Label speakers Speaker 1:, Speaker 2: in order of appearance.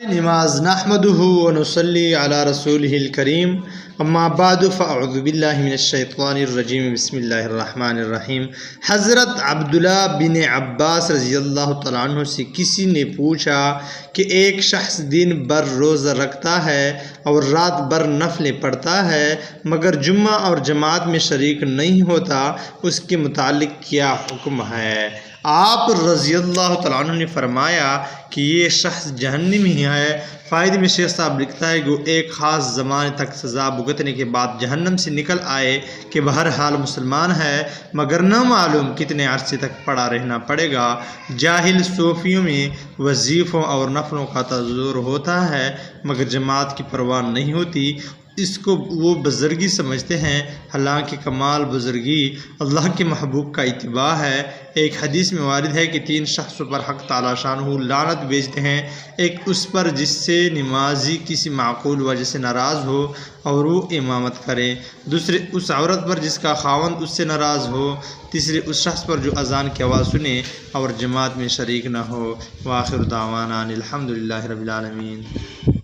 Speaker 1: نماز نحمده ونصلي على رسوله الكريم اما بعد فاعوذ باللہ من الشیطان الرجیم بسم اللہ الرحمن الرحیم۔ حضرت عبداللہ بن عباس رضی اللہ تعالیٰ عنہ سے کسی نے پوچھا کہ ایک شخص دن بھر روزہ رکھتا ہے اور رات بھر نفلیں پڑھتا ہے مگر جمعہ اور جماعت میں شریک نہیں ہوتا، اس کے متعلق کیا حکم ہے؟ آپ رضی اللہ تعالیٰ عنہ نے فرمایا کہ یہ شخص جہنمی ہے۔ فائدے میں شیخ صاحب لکھتا ہے کہ وہ ایک خاص زمانے تک سزا بھگتنے کے بعد جہنم سے نکل آئے کہ بہرحال مسلمان ہے مگر نہ معلوم کتنے عرصے تک پڑا رہنا پڑے گا۔ جاہل صوفیوں میں وظیفوں اور نفلوں کا تذکر ہوتا ہے مگر جماعت کی پرواہ نہیں ہوتی، اس کو وہ بزرگی سمجھتے ہیں، حالانکہ کمال بزرگی اللہ کے محبوب کا اتباع ہے۔ ایک حدیث میں وارد ہے کہ 3 شخصوں پر حق تعالی شانہ لعنت بھیجتے ہیں، ایک اس پر جس سے نمازی کسی معقول وجہ سے ناراض ہو اور وہ امامت کرے، دوسرے اس عورت پر جس کا خاوند اس سے ناراض ہو، تیسرے اس شخص پر جو اذان کی آواز سنے اور جماعت میں شریک نہ ہو۔ وآخر دعوانا الحمدللہ رب العالمین۔